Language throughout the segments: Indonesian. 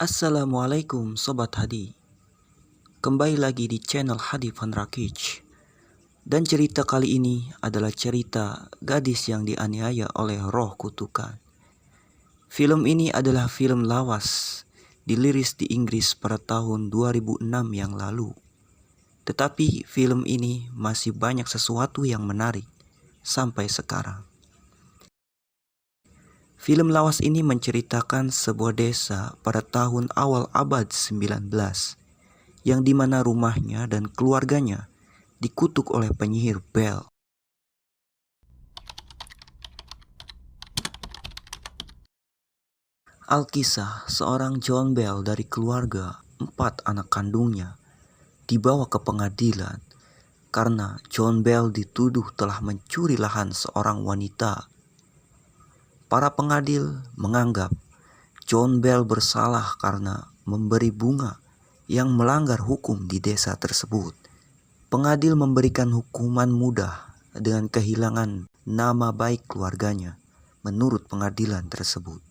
Assalamualaikum Sobat Hadi. Kembali lagi di channel Hadi Van Rakic. Dan cerita kali ini adalah cerita gadis yang dianiaya oleh roh kutukan. Film ini adalah film lawas, dirilis di Inggris pada tahun 2006 yang lalu. Tetapi film ini masih banyak sesuatu yang menarik sampai sekarang. Film lawas ini menceritakan sebuah desa pada tahun awal abad 19 yang dimana rumahnya dan keluarganya dikutuk oleh penyihir Bell. Alkisah, seorang John Bell dari keluarga 4 anak kandungnya dibawa ke pengadilan karena John Bell dituduh telah mencuri lahan seorang wanita. Para pengadil menganggap John Bell bersalah karena memberi bunga yang melanggar hukum di desa tersebut. Pengadil memberikan hukuman mudah dengan kehilangan nama baik keluarganya menurut pengadilan tersebut.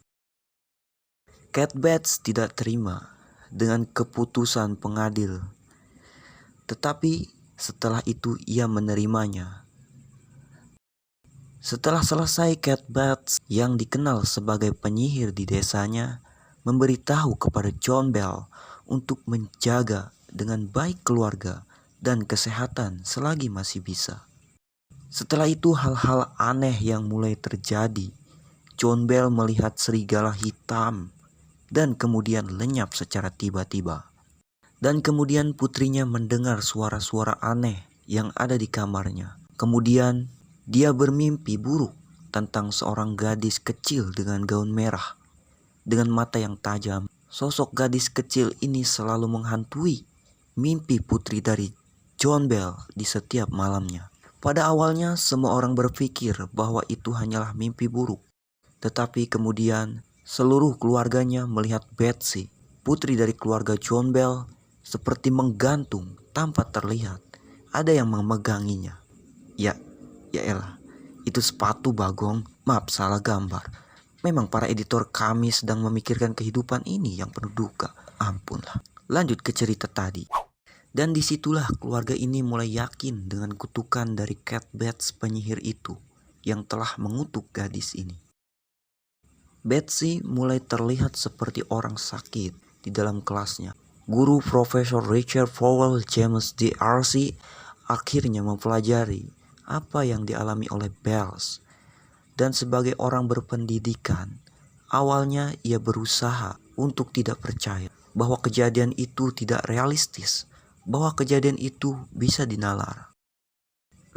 Cat Bates tidak terima dengan keputusan pengadil, tetapi setelah itu ia menerimanya. Setelah selesai, Cat Bates yang dikenal sebagai penyihir di desanya memberitahu kepada John Bell untuk menjaga dengan baik keluarga dan kesehatan selagi masih bisa. Setelah itu hal-hal aneh yang mulai terjadi. John Bell melihat serigala hitam dan kemudian lenyap secara tiba-tiba. Dan kemudian putrinya mendengar suara-suara aneh yang ada di kamarnya. Kemudian dia bermimpi buruk tentang seorang gadis kecil dengan gaun merah dengan mata yang tajam. Sosok gadis kecil ini selalu menghantui mimpi putri dari John Bell di setiap malamnya. Pada awalnya semua orang berpikir bahwa itu hanyalah mimpi buruk. Tetapi kemudian seluruh keluarganya melihat Betsy, putri dari keluarga John Bell, seperti menggantung tanpa terlihat. Ada yang memeganginya. Ya elah, itu sepatu Bagong. Maaf, salah gambar. Memang para editor kami sedang memikirkan kehidupan ini yang penuh duka. Ampunlah. Lanjut ke cerita tadi. Dan disitulah keluarga ini mulai yakin dengan kutukan dari Cat Bates penyihir itu yang telah mengutuk gadis ini. Betsy mulai terlihat seperti orang sakit di dalam kelasnya. Guru Profesor Richard Powell James D.R.C. akhirnya mempelajari apa yang dialami oleh Bells. Dan sebagai orang berpendidikan, awalnya ia berusaha untuk tidak percaya bahwa kejadian itu tidak realistis, bahwa kejadian itu bisa dinalar.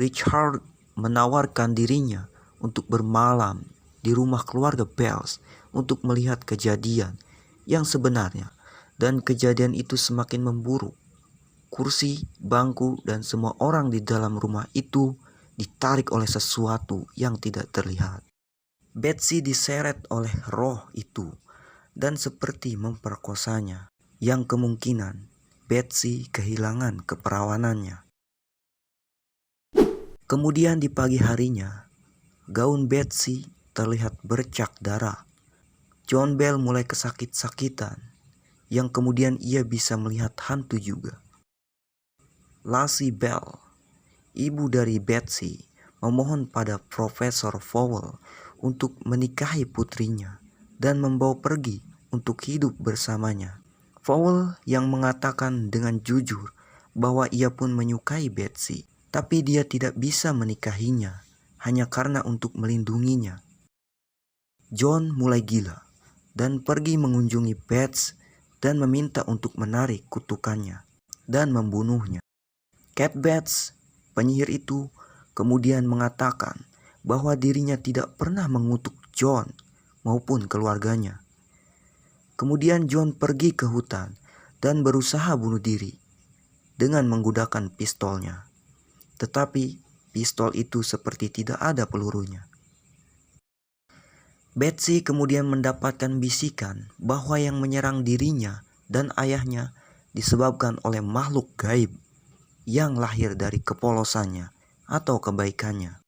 Richard menawarkan dirinya untuk bermalam di rumah keluarga Bells untuk melihat kejadian yang sebenarnya, dan kejadian itu semakin memburuk. Kursi, bangku, dan semua orang di dalam rumah itu ditarik oleh sesuatu yang tidak terlihat. Betsy diseret oleh roh itu dan seperti memperkosanya, yang kemungkinan Betsy kehilangan keperawanannya. Kemudian di pagi harinya, gaun Betsy terlihat bercak darah. John Bell mulai kesakit-sakitan, yang kemudian ia bisa melihat hantu juga. Lacey Bell, ibu dari Betsy, memohon pada Profesor Powell untuk menikahi putrinya dan membawa pergi untuk hidup bersamanya. Powell yang mengatakan dengan jujur bahwa ia pun menyukai Betsy, tapi dia tidak bisa menikahinya hanya karena untuk melindunginya. John mulai gila dan pergi mengunjungi Betsy dan meminta untuk menarik kutukannya dan membunuhnya. Cat Bates, penyihir itu, kemudian mengatakan bahwa dirinya tidak pernah mengutuk John maupun keluarganya. Kemudian John pergi ke hutan dan berusaha bunuh diri dengan menggunakan pistolnya. Tetapi pistol itu seperti tidak ada pelurunya. Betsy kemudian mendapatkan bisikan bahwa yang menyerang dirinya dan ayahnya disebabkan oleh makhluk gaib yang lahir dari kepolosannya atau kebaikannya.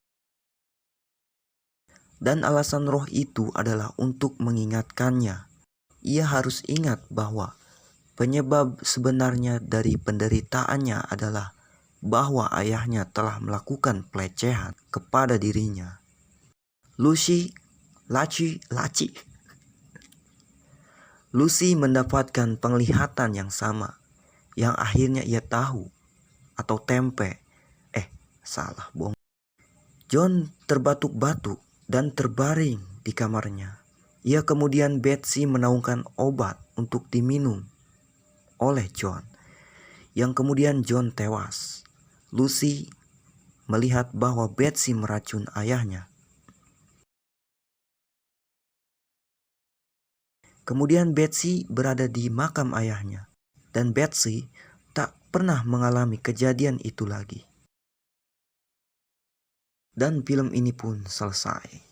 Dan alasan roh itu adalah untuk mengingatkannya. ia harus ingat bahwa penyebab sebenarnya dari penderitaannya adalah bahwa ayahnya telah melakukan pelecehan kepada dirinya. Lucy mendapatkan penglihatan yang sama, yang akhirnya ia tahu atau tempe. John terbatuk-batuk dan terbaring di kamarnya. Ia kemudian Betsy menaungkan obat untuk diminum oleh John, yang kemudian John tewas. Lucy melihat bahwa Betsy meracun ayahnya. Kemudian Betsy berada di makam ayahnya, dan Betsy tak pernah mengalami kejadian itu lagi. Dan film ini pun selesai.